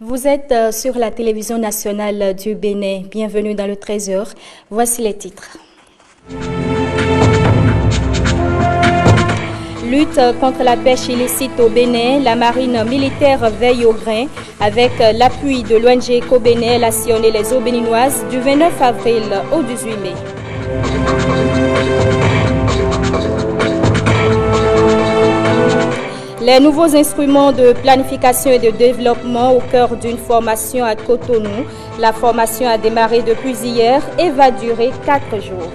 Vous êtes sur la télévision nationale du Bénin. Bienvenue dans le 13h. Voici les titres. Lutte contre la pêche illicite au Bénin. La marine militaire veille au grain. Avec l'appui de l'ONG Co-Bénin, elle a sillonné les eaux béninoises du 29 avril au 18 mai. Les nouveaux instruments de planification et de développement au cœur d'une formation à Cotonou. La formation a démarré depuis hier et va durer 4 jours.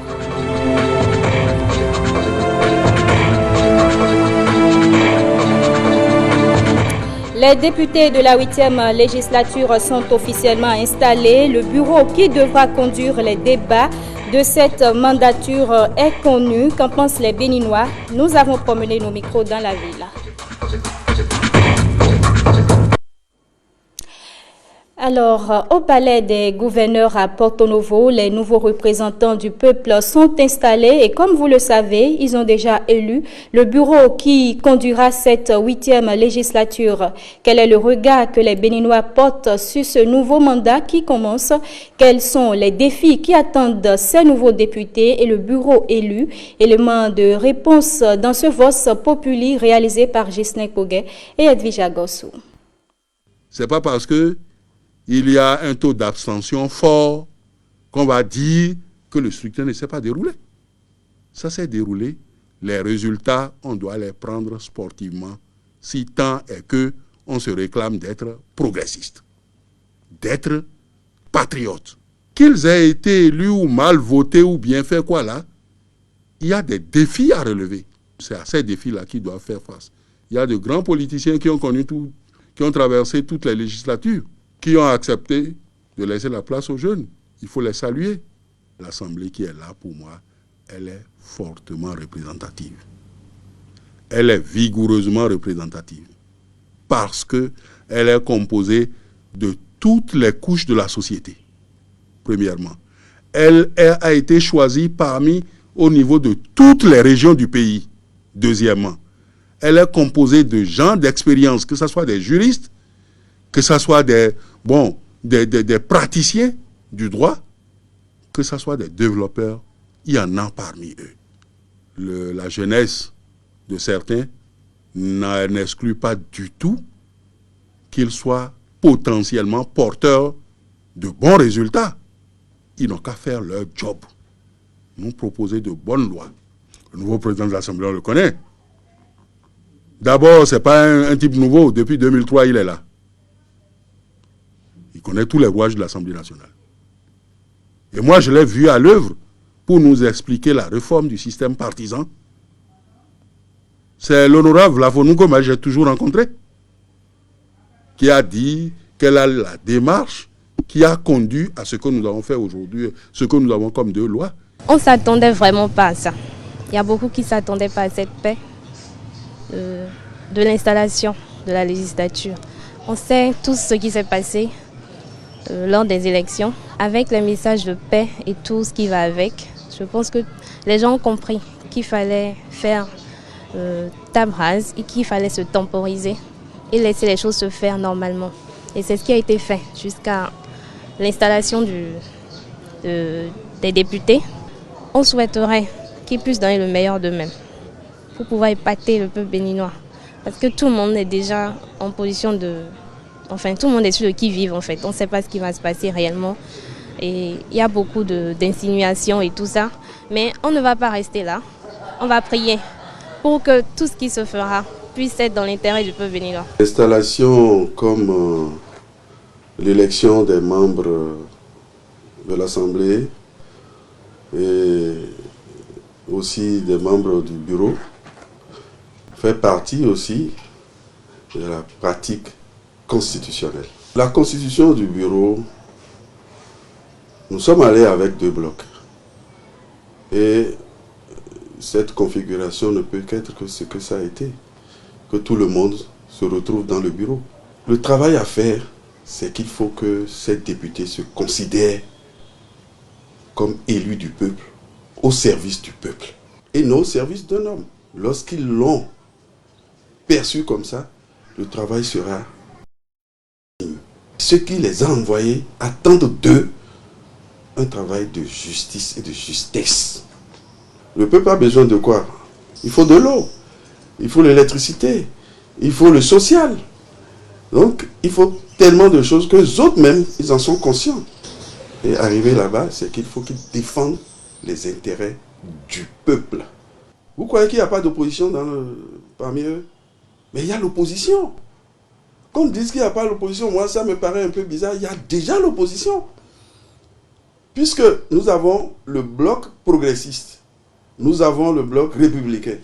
Les députés de la 8e législature sont officiellement installés. Le bureau qui devra conduire les débats de cette mandature est connu. Qu'en pensent les Béninois? Nous avons promené nos micros dans la ville. Alors, au palais des gouverneurs à Porto Novo, les nouveaux représentants du peuple sont installés et comme vous le savez, ils ont déjà élu le bureau qui conduira cette 8e législature. Quel est le regard que les Béninois portent sur ce nouveau mandat qui commence? Quels sont les défis qui attendent ces nouveaux députés et le bureau élu? Élément de réponse dans ce Vox Populi réalisé par Gisne Kogué et Edwige Gossou. C'est pas parce que il y a un taux d'abstention fort qu'on va dire que le scrutin ne s'est pas déroulé. Ça s'est déroulé. Les résultats, on doit les prendre sportivement, si tant est que on se réclame d'être progressiste, d'être patriote. Qu'ils aient été élus ou mal votés ou bien fait quoi là, il y a des défis à relever. C'est à ces défis-là qu'ils doivent faire face. Il y a de grands politiciens qui ont connu tout, qui ont traversé toutes les législatures, qui ont accepté de laisser la place aux jeunes. Il faut les saluer. L'Assemblée qui est là, pour moi, elle est fortement représentative. Elle est vigoureusement représentative. Parce qu'elle est composée de toutes les couches de la société, premièrement. Elle a été choisie au niveau de toutes les régions du pays, deuxièmement. Elle est composée de gens d'expérience, que ce soit des juristes, que ce soit des praticiens du droit, que ce soit des développeurs, il y en a parmi eux. La jeunesse de certains n'exclut pas du tout qu'ils soient potentiellement porteurs de bons résultats. Ils n'ont qu'à faire leur job. Nous proposer de bonnes lois. Le nouveau président de l'Assemblée, on le connaît. D'abord, ce n'est pas un type nouveau. Depuis 2003, il est là. Il connaît tous les rouages de l'Assemblée nationale. Et moi, je l'ai vu à l'œuvre pour nous expliquer la réforme du système partisan. C'est l'honorable Lafounouk, que j'ai toujours rencontré, qui a dit qu'elle a la démarche qui a conduit à ce que nous avons fait aujourd'hui, ce que nous avons comme 2 lois. On ne s'attendait vraiment pas à ça. Il y a beaucoup qui ne s'attendaient pas à cette paix de l'installation de la législature. On sait tout ce qui s'est passé lors des élections, avec les messages de paix et tout ce qui va avec. Je pense que les gens ont compris qu'il fallait faire table rase et qu'il fallait se temporiser et laisser les choses se faire normalement. Et c'est ce qui a été fait jusqu'à l'installation des députés. On souhaiterait qu'ils puissent donner le meilleur d'eux-mêmes pour pouvoir épater le peuple béninois. Parce que tout le monde est déjà en position de... Enfin, tout le monde est sur le qui-vive, en fait. On ne sait pas ce qui va se passer réellement. Et il y a beaucoup d'insinuations et tout ça. Mais on ne va pas rester là. On va prier pour que tout ce qui se fera puisse être dans l'intérêt du peuple béninois. L'installation comme l'élection des membres de l'Assemblée et aussi des membres du bureau fait partie aussi de la pratique constitutionnelle. La constitution du bureau, nous sommes allés avec 2 blocs. Et cette configuration ne peut qu'être que ce que ça a été, que tout le monde se retrouve dans le bureau. Le travail à faire, c'est qu'il faut que ces députés se considèrent comme élus du peuple, au service du peuple, et non au service d'un homme. Lorsqu'ils l'ont perçu comme ça, le travail sera Ceux qui les ont envoyés attendent d'eux un travail de justice et de justesse. Le peuple a besoin de quoi? Il faut de l'eau, il faut l'électricité, il faut le social. Donc, il faut tellement de choses que les autres même, ils en sont conscients. Et arriver là-bas, c'est qu'il faut qu'ils défendent les intérêts du peuple. Vous croyez qu'il n'y a pas d'opposition parmi eux? Mais il y a l'opposition. Quand on dit qu'il n'y a pas l'opposition, moi ça me paraît un peu bizarre. Il y a déjà l'opposition. Puisque nous avons le bloc progressiste, nous avons le bloc républicain.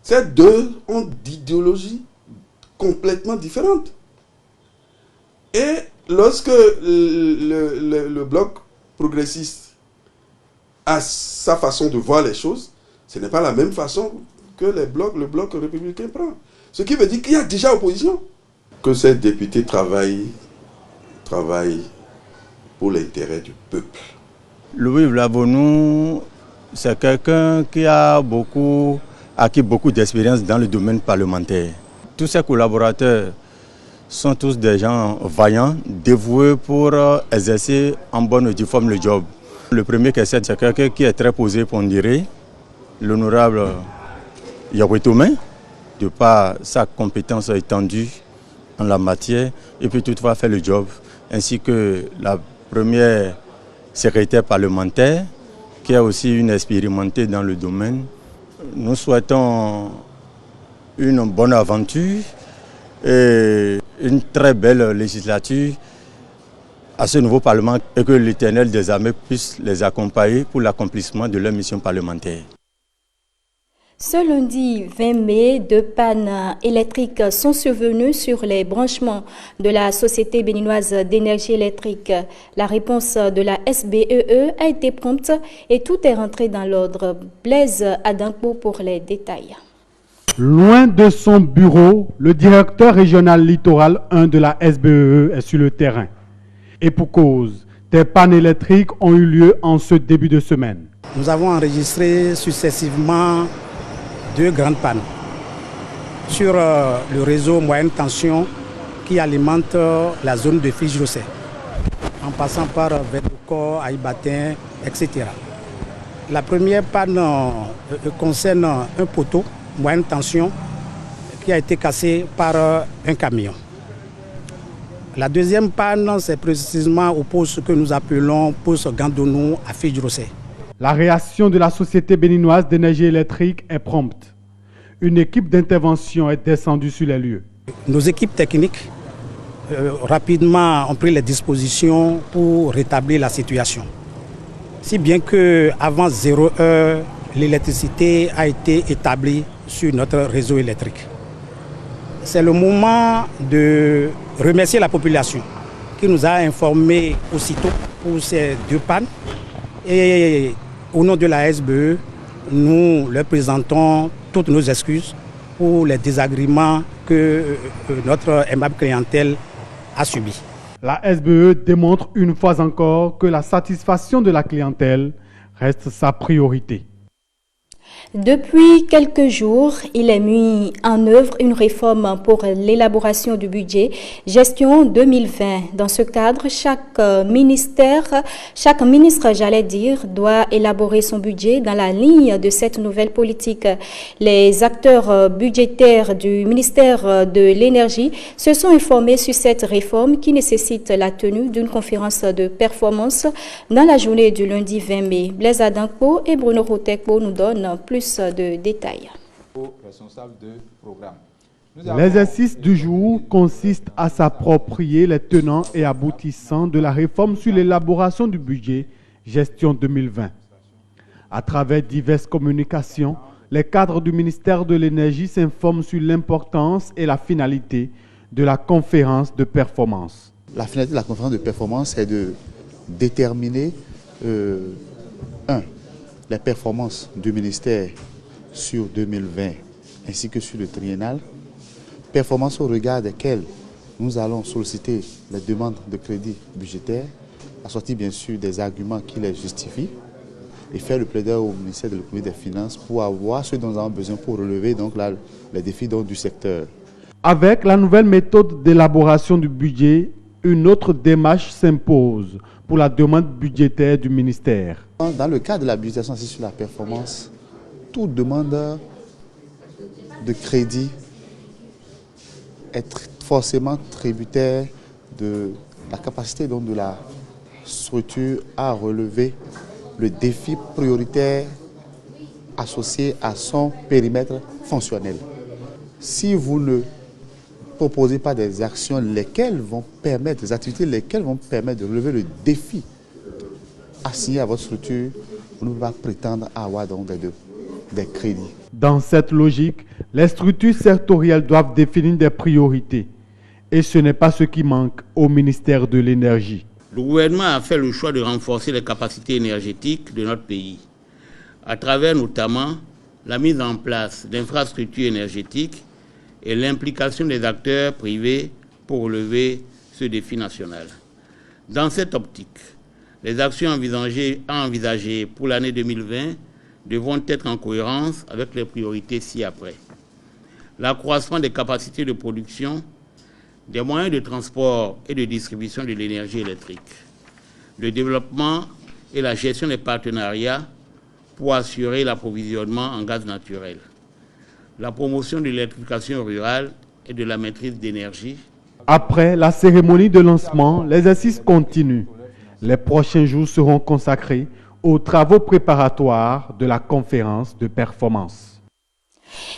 Ces deux ont d'idéologies complètement différentes. Et lorsque le bloc progressiste a sa façon de voir les choses, ce n'est pas la même façon que le bloc républicain prend. Ce qui veut dire qu'il y a déjà opposition. Que ces députés travaillent pour l'intérêt du peuple. Louis Vlavonou, c'est quelqu'un qui a acquis beaucoup d'expérience dans le domaine parlementaire. Tous ses collaborateurs sont tous des gens vaillants, dévoués pour exercer en bonne et due forme le job. Le premier qui c'est quelqu'un qui est très posé, pondéré, l'honorable Yahweh Thomain, de par sa compétence étendue en la matière, et puis toutefois faire le job, ainsi que la première secrétaire parlementaire, qui est aussi une expérimentée dans le domaine. Nous souhaitons une bonne aventure et une très belle législature à ce nouveau Parlement et que l'Éternel des armées puisse les accompagner pour l'accomplissement de leur mission parlementaire. Ce lundi 20 mai, deux pannes électriques sont survenues sur les branchements de la Société béninoise d'énergie électrique. La réponse de la SBEE a été prompte et tout est rentré dans l'ordre. Blaise Adampo pour les détails. Loin de son bureau, le directeur régional littoral 1 de la SBEE est sur le terrain. Et pour cause, des pannes électriques ont eu lieu en ce début de semaine. Nous avons enregistré successivement deux grandes pannes sur le réseau moyenne tension qui alimente la zone de Fige-Rossais, en passant par Vetouko, Aïbatin, etc. La première panne concerne un poteau moyenne tension qui a été cassé par un camion. La deuxième panne, c'est précisément au poste que nous appelons poste Gandonou à Fige-Rossais. La réaction de la Société béninoise d'énergie électrique est prompte. Une équipe d'intervention est descendue sur les lieux. Nos équipes techniques rapidement ont pris les dispositions pour rétablir la situation. Si bien qu'avant 0 heure, l'électricité a été établie sur notre réseau électrique. C'est le moment de remercier la population qui nous a informés aussitôt pour ces deux pannes. Et au nom de la SBE, nous leur présentons toutes nos excuses pour les désagréments que notre aimable clientèle a subis. La SBE démontre une fois encore que la satisfaction de la clientèle reste sa priorité. Depuis quelques jours, il est mis en œuvre une réforme pour l'élaboration du budget gestion 2020. Dans ce cadre, chaque ministre, doit élaborer son budget dans la ligne de cette nouvelle politique. Les acteurs budgétaires du ministère de l'Énergie se sont informés sur cette réforme qui nécessite la tenue d'une conférence de performance dans la journée du lundi 20 mai. Blaise Adampo et Bruno Rotekpo nous donnent plus de détails. L'exercice du jour consiste à s'approprier les tenants et aboutissants de la réforme sur l'élaboration du budget gestion 2020. À travers diverses communications, les cadres du ministère de l'Énergie s'informent sur l'importance et la finalité de la conférence de performance. La finalité de la conférence de performance est de déterminer les performances du ministère sur 2020 ainsi que sur le triennal, performances au regard desquelles nous allons solliciter les demandes de crédit budgétaire, assorties bien sûr des arguments qui les justifient, et faire le plaidoyer au ministère de l'économie et des finances pour avoir ce dont nous avons besoin pour relever donc les défis du secteur. Avec la nouvelle méthode d'élaboration du budget, une autre démarche s'impose pour la demande budgétaire du ministère. Dans le cadre de la budgétisation assise sur la performance, toute demande de crédit est forcément tributaire de la capacité donc de la structure à relever le défi prioritaire associé à son périmètre fonctionnel. Si vous ne proposez pas des actions lesquelles vont permettre, des activités lesquelles vont permettre de relever le défi assigné à votre structure, vous ne pouvez pas prétendre avoir donc des crédits. Dans cette logique, les structures sectorielles doivent définir des priorités. Et ce n'est pas ce qui manque au ministère de l'Énergie. Le gouvernement a fait le choix de renforcer les capacités énergétiques de notre pays, à travers notamment la mise en place d'infrastructures énergétiques et l'implication des acteurs privés pour relever ce défi national. Dans cette optique, les actions envisagées pour l'année 2020 devront être en cohérence avec les priorités ci-après. L'accroissement des capacités de production, des moyens de transport et de distribution de l'énergie électrique, le développement et la gestion des partenariats pour assurer l'approvisionnement en gaz naturel, la promotion de l'électrification rurale et de la maîtrise d'énergie. Après la cérémonie de lancement, l'exercice continue. Les prochains jours seront consacrés aux travaux préparatoires de la conférence de performance.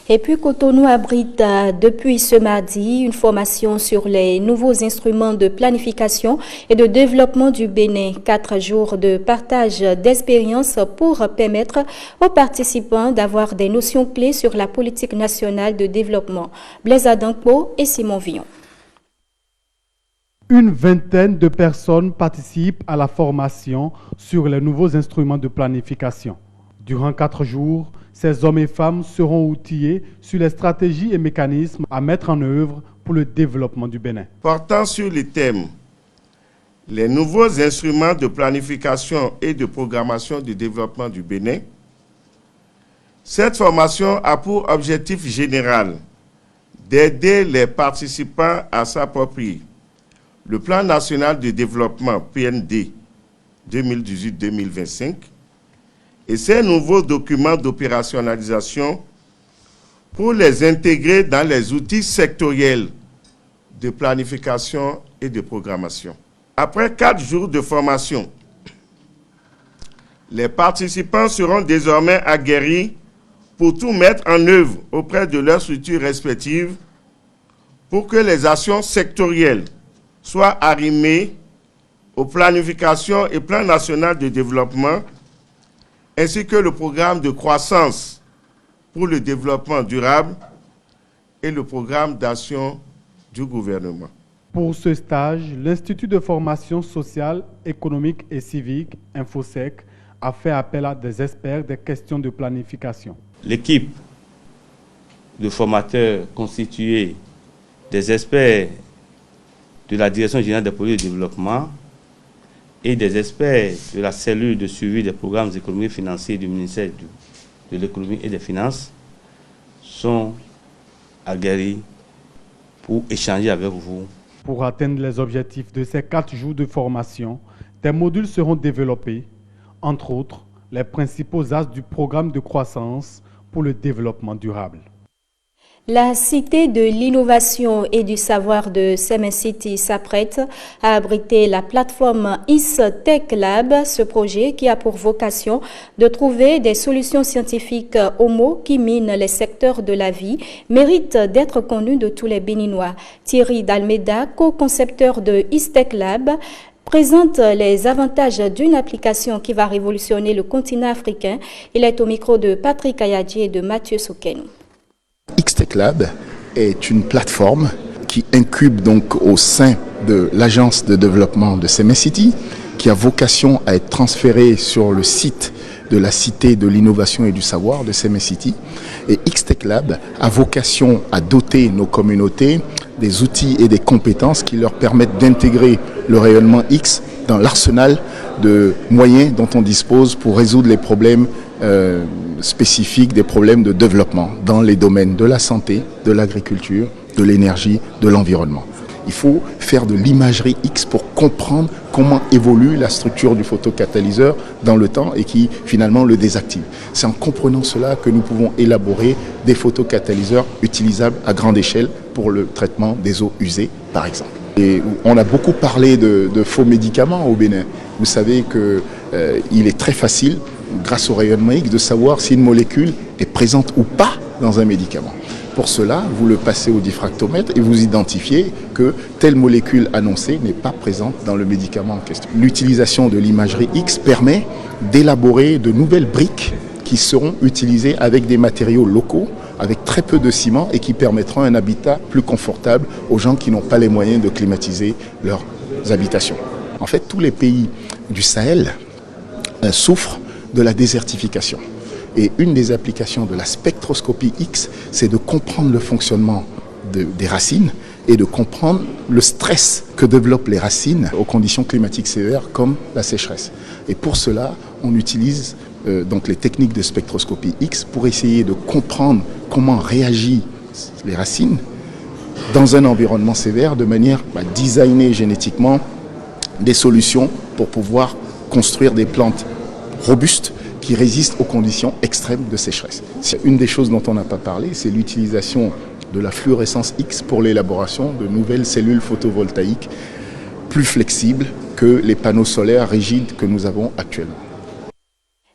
Et puis Cotonou abrite depuis ce mardi une formation sur les nouveaux instruments de planification et de développement du Bénin. 4 jours de partage d'expériences pour permettre aux participants d'avoir des notions clés sur la politique nationale de développement. Blaise Adankpo et Simon Villon. Une vingtaine de personnes participent à la formation sur les nouveaux instruments de planification. Durant 4 jours, ces hommes et femmes seront outillés sur les stratégies et mécanismes à mettre en œuvre pour le développement du Bénin. Portant sur les thèmes les nouveaux instruments de planification et de programmation du développement du Bénin, cette formation a pour objectif général d'aider les participants à s'approprier le Plan national de développement PND 2018-2025 et ces nouveaux documents d'opérationnalisation pour les intégrer dans les outils sectoriels de planification et de programmation. Après 4 jours de formation, les participants seront désormais aguerris pour tout mettre en œuvre auprès de leurs structures respectives pour que les actions sectorielles soient arrimées aux planifications et plans national de développement ainsi que le programme de croissance pour le développement durable et le programme d'action du gouvernement. Pour ce stage, l'Institut de formation sociale, économique et civique, InfoSec, a fait appel à des experts des questions de planification. L'équipe de formateurs constituée des experts de la Direction générale des politiques de développement et des experts de la cellule de suivi des programmes économiques et financiers du ministère de l'économie et des finances sont aguerris pour échanger avec vous. Pour atteindre les objectifs de ces 4 jours de formation, des modules seront développés, entre autres les principaux axes du programme de croissance pour le développement durable. La Cité de l'innovation et du savoir de Semen-City s'apprête à abriter la plateforme Tech Lab, ce projet qui a pour vocation de trouver des solutions scientifiques aux maux qui minent les secteurs de la vie, mérite d'être connu de tous les Béninois. Thierry Dalmeda, co-concepteur de Tech Lab, présente les avantages d'une application qui va révolutionner le continent africain. Il est au micro de Patrick Ayadji et de Mathieu Soukenou. Tech Lab est une plateforme qui incube donc au sein de l'agence de développement de Semen-City, qui a vocation à être transférée sur le site de la Cité de l'innovation et du savoir de Semen-City. Et Tech Lab a vocation à doter nos communautés des outils et des compétences qui leur permettent d'intégrer le rayonnement X dans l'arsenal de moyens dont on dispose pour résoudre les problèmes spécifiques, des problèmes de développement dans les domaines de la santé, de l'agriculture, de l'énergie, de l'environnement. Il faut faire de l'imagerie X pour comprendre comment évolue la structure du photocatalyseur dans le temps et qui finalement le désactive. C'est en comprenant cela que nous pouvons élaborer des photocatalyseurs utilisables à grande échelle pour le traitement des eaux usées, par exemple. Et on a beaucoup parlé de faux médicaments au Bénin. Vous savez qu'il est très facile, grâce au rayonnement X, de savoir si une molécule est présente ou pas dans un médicament. Pour cela, vous le passez au diffractomètre et vous identifiez que telle molécule annoncée n'est pas présente dans le médicament en question. L'utilisation de l'imagerie X permet d'élaborer de nouvelles briques qui seront utilisées avec des matériaux locaux, avec très peu de ciment et qui permettront un habitat plus confortable aux gens qui n'ont pas les moyens de climatiser leurs habitations. En fait, tous les pays du Sahel souffrent de la désertification. Et une des applications de la spectroscopie X, c'est de comprendre le fonctionnement des racines et de comprendre le stress que développent les racines aux conditions climatiques sévères comme la sécheresse. Et pour cela, on utilise donc les techniques de spectroscopie X pour essayer de comprendre comment réagissent les racines dans un environnement sévère de manière à designer génétiquement des solutions pour pouvoir construire des plantes robustes qui résistent aux conditions extrêmes de sécheresse. Une des choses dont on n'a pas parlé, c'est l'utilisation de la fluorescence X pour l'élaboration de nouvelles cellules photovoltaïques plus flexibles que les panneaux solaires rigides que nous avons actuellement.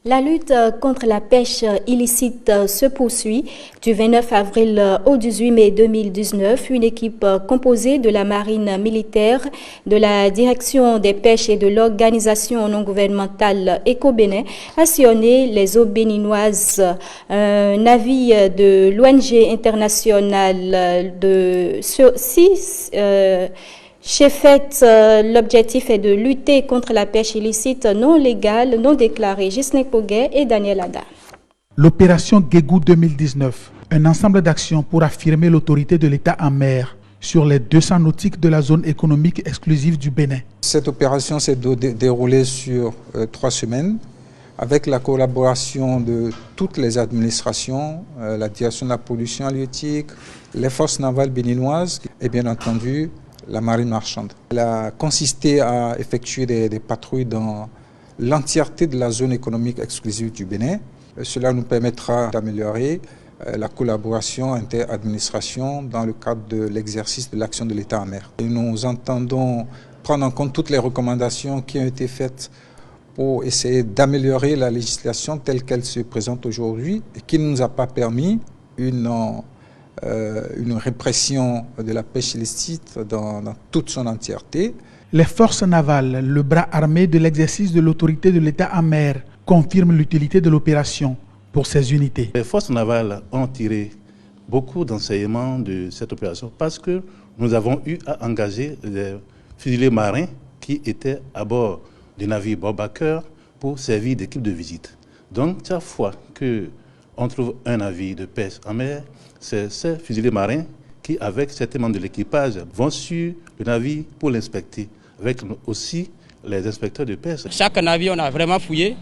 La lutte contre la pêche illicite se poursuit. Du 29 avril au 18 mai 2019, une équipe composée de la marine militaire, de la direction des pêches et de l'organisation non gouvernementale Éco-Bénin a sillonné les eaux béninoises. Un navire de l'ONG internationale de Chefette, l'objectif est de lutter contre la pêche illicite non légale, non déclarée. Gisnek Poguet et Daniel Ada. L'opération Guégou 2019, un ensemble d'actions pour affirmer l'autorité de l'État en mer sur les 200 nautiques de la zone économique exclusive du Bénin. Cette opération s'est déroulée sur 3 semaines avec la collaboration de toutes les administrations, la direction de la pollution halieutique, les forces navales béninoises et bien entendu la marine marchande. Elle a consisté à effectuer des patrouilles dans l'entièreté de la zone économique exclusive du Bénin. Cela nous permettra d'améliorer la collaboration inter-administration dans le cadre de l'exercice de l'action de l'État en mer. Et nous entendons prendre en compte toutes les recommandations qui ont été faites pour essayer d'améliorer la législation telle qu'elle se présente aujourd'hui et qui ne nous a pas permis une répression de la pêche illicite dans toute son entièreté. Les forces navales, le bras armé de l'exercice de l'autorité de l'État en mer, confirment l'utilité de l'opération pour ces unités. Les forces navales ont tiré beaucoup d'enseignements de cette opération parce que nous avons eu à engager des fusiliers marins qui étaient à bord du navire Bobaker pour servir d'équipe de visite. Donc, chaque fois qu'on trouve un navire de pêche en mer, c'est ces fusiliers marins qui, avec certains membres de l'équipage, vont sur le navire pour l'inspecter, avec aussi les inspecteurs de pêche. Chaque navire, on a vraiment fouillé.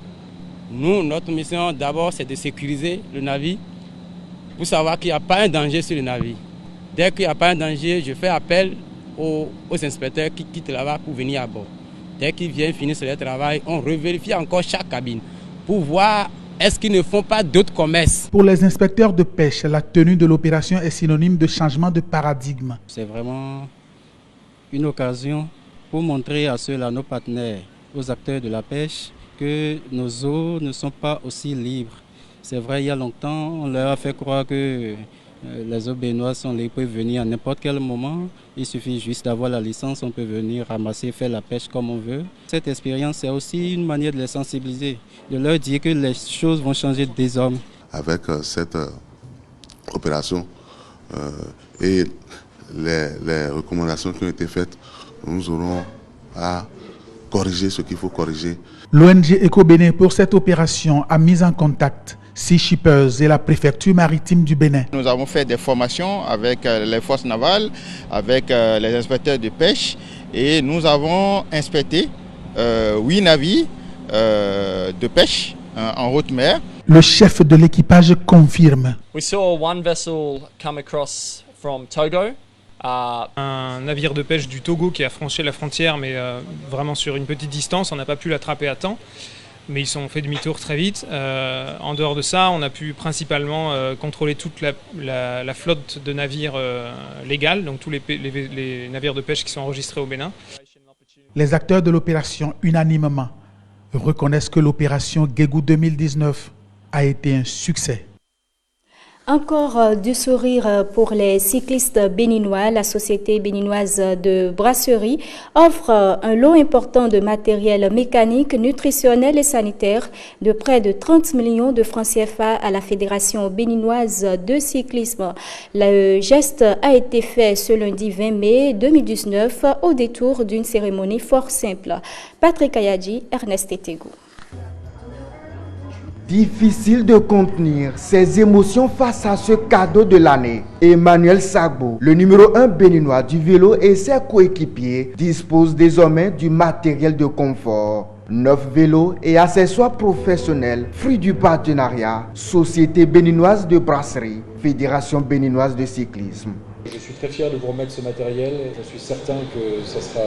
Nous, notre mission d'abord, c'est de sécuriser le navire pour savoir qu'il n'y a pas un danger sur le navire. Dès qu'il n'y a pas un danger, je fais appel aux inspecteurs qui quittent là-bas pour venir à bord. Dès qu'ils viennent finir leur travail, on revérifie encore chaque cabine pour voir est-ce qu'ils ne font pas d'autres commerces. Pour les inspecteurs de pêche, la tenue de l'opération est synonyme de changement de paradigme. C'est vraiment une occasion pour montrer à ceux-là, nos partenaires, aux acteurs de la pêche, que nos eaux ne sont pas aussi libres. C'est vrai, il y a longtemps, on leur a fait croire que les eaux béninoises sont libres, peuvent venir à n'importe quel moment. Il suffit juste d'avoir la licence, on peut venir ramasser, faire la pêche comme on veut. Cette expérience, c'est aussi une manière de les sensibiliser, de leur dire que les choses vont changer désormais. Avec cette opération et les recommandations qui ont été faites, nous aurons à corriger ce qu'il faut corriger. L'ONG Éco-Bénin pour cette opération a mis en contact Sea Shippers et la préfecture maritime du Bénin. Nous avons fait des formations avec les forces navales, avec les inspecteurs de pêche et nous avons inspecté 8 navires de pêche en haute mer. Le chef de l'équipage confirme. We saw one vessel come across from Togo à un navire de pêche du Togo qui a franchi la frontière, mais vraiment sur une petite distance. On n'a pas pu l'attraper à temps, mais ils ont fait demi-tour très vite. En dehors de ça, on a pu principalement contrôler toute la flotte de navires légaux, donc tous les navires de pêche qui sont enregistrés au Bénin. Les acteurs de l'opération, unanimement, reconnaissent que l'opération Guégou 2019 a été un succès. Encore du sourire pour les cyclistes béninois. La société béninoise de brasserie offre un lot important de matériel mécanique, nutritionnel et sanitaire de près de 30 millions de francs CFA à la Fédération béninoise de cyclisme. Le geste a été fait ce lundi 20 mai 2019 au détour d'une cérémonie fort simple. Patrick Ayadji, Ernest Etegou. Difficile de contenir ses émotions face à ce cadeau de l'année. Emmanuel Sagbo, le numéro 1 béninois du vélo et ses coéquipiers, dispose désormais du matériel de confort. 9 vélos et accessoires professionnels, fruit du partenariat, Société béninoise de brasserie, Fédération béninoise de cyclisme. Je suis très fier de vous remettre ce matériel et je suis certain que ça sera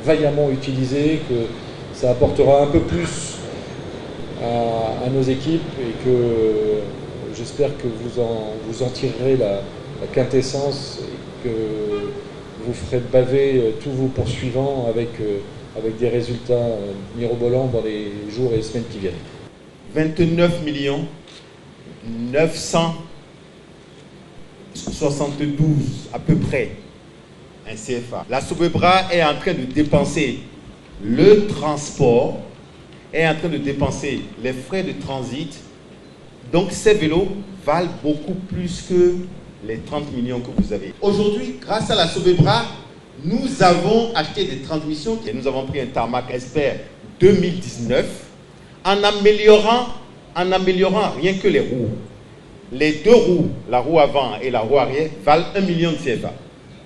vaillamment utilisé, que ça apportera un peu plus à nos équipes et que j'espère que vous en tirerez la quintessence et que vous ferez baver tous vos poursuivants avec des résultats mirobolants dans les jours et les semaines qui viennent. 29 972 à peu près un CFA. La Sobebra est en train de dépenser le transport, est en train de dépenser les frais de transit. Donc ces vélos valent beaucoup plus que les 30 millions que vous avez. Aujourd'hui, grâce à la Sobebra, nous avons acheté des transmissions et nous avons pris un tarmac Esper 2019 en améliorant rien que les roues. Les deux roues, la roue avant et la roue arrière, valent 1 million de CFA.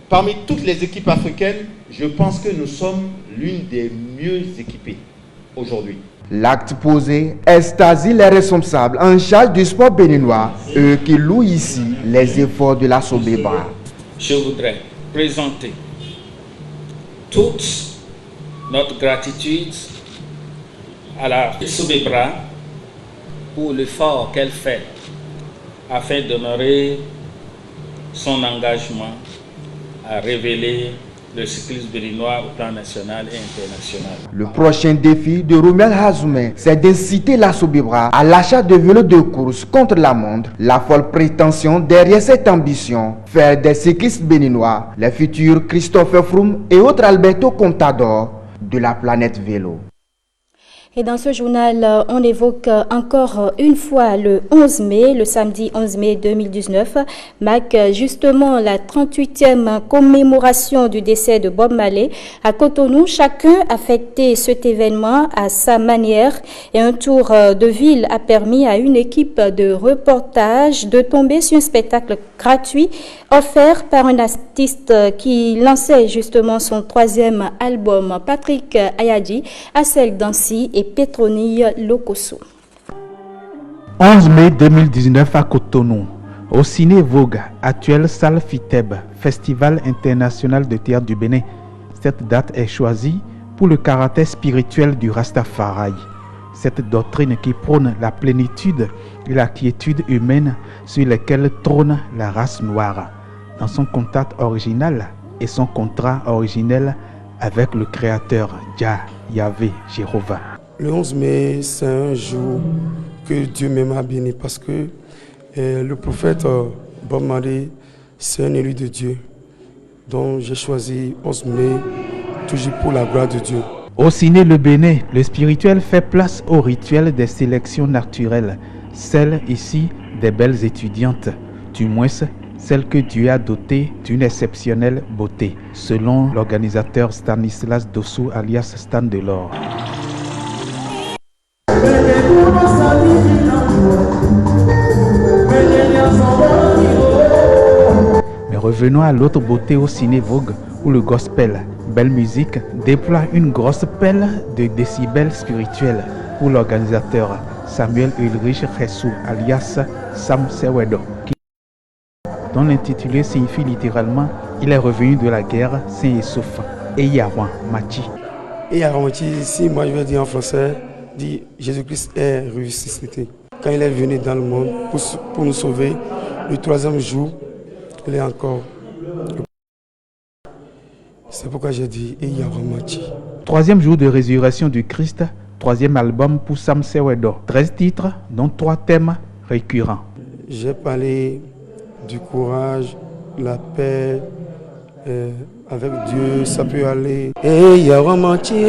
Parmi toutes les équipes africaines, je pense que nous sommes l'une des mieux équipées aujourd'hui. L'acte posé extasie les responsables en charge du sport béninois, eux qui louent ici les efforts de la Sobebra. Je voudrais présenter toute notre gratitude à la Sobebra pour l'effort qu'elle fait afin d'honorer son engagement à révéler le cyclisme béninois au plan national et international. Le prochain défi de Romuald Hazoumé, c'est d'inciter la Sobebra à l'achat de vélos de course contre la montre. La folle prétention derrière cette ambition, faire des cyclistes béninois les futurs Christopher Froome et autres Alberto Contador de la planète vélo. Et dans ce journal, on évoque encore une fois le 11 mai, le samedi 11 mai 2019, marque justement la 38e commémoration du décès de Bob Marley. À Cotonou, chacun a fêté cet événement à sa manière et un tour de ville a permis à une équipe de reportage de tomber sur un spectacle gratuit offert par un artiste qui lançait justement son 3e album, Patrick Ayadji, Assel Dansi et Petronille Lokoso. 11 mai 2019 à Cotonou, au Ciné Vogue, actuelle salle Fiteb, Festival international de théâtre du Bénin. Cette date est choisie pour le caractère spirituel du Rastafari. Cette doctrine qui prône la plénitude et la quiétude humaine sur lesquelles trône la race noire. Dans son contact original et son contrat originel avec le créateur Jah, Yahvé, Jéhovah. Le 11 mai, c'est un jour que Dieu m'a béni parce que le prophète Bob Marley, c'est un élu de Dieu. Donc j'ai choisi 11 mai, toujours pour la gloire de Dieu. Au Ciné Le Bénin, le spirituel fait place au rituel des sélections naturelles, celle ici des belles étudiantes, du moins celle que Dieu a dotée d'une exceptionnelle beauté, selon l'organisateur Stanislas Dossou alias Stan Delors. Mais revenons à l'autre beauté au Ciné Vogue, où le gospel, belle musique, déploie une grosse pelle de décibels spirituels pour l'organisateur Samuel Ulrich Ressou alias Sam Sewedo, dont l'intitulé signifie littéralement Il est revenu de la guerre sain et sauf. Et Yawan Machi. Et Yawan Machi, ici, moi je vais dire en français, dit Jésus-Christ est ressuscité. Quand il est venu dans le monde pour nous sauver, le troisième jour, il est encore. C'est pourquoi j'ai dit et Yawan Machi. Troisième jour de résurrection du Christ, troisième album pour Sam Sewedo. 13 titres, dont 3 thèmes récurrents. J'ai parlé du courage, la paix, avec Dieu, ça peut aller. Et Yawan Machi,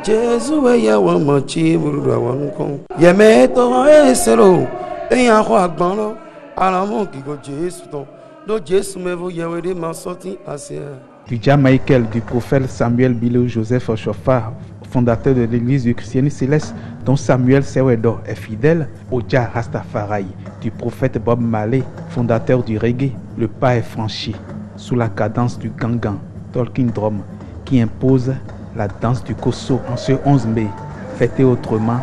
Jésus et Yawan Machi, Yeme to esero, et Yawan Gbano, Alamon qui go Jésus, donc Jésus me vous yawede ma sorti assez. Du Michael, du prophète Samuel Bilo Joseph Ochofa, fondateur de l'église du christianisme céleste, dont Samuel Sewedo est fidèle, au Jah Rastafari, du prophète Bob Marley, fondateur du reggae, le pas est franchi, sous la cadence du gangan, Talking Drum, qui impose la danse du Kosso en ce 11 mai, fêté autrement.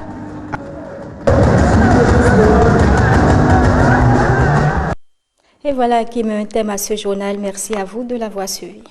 Et voilà qui met un thème à ce journal. Merci à vous de l'avoir suivi.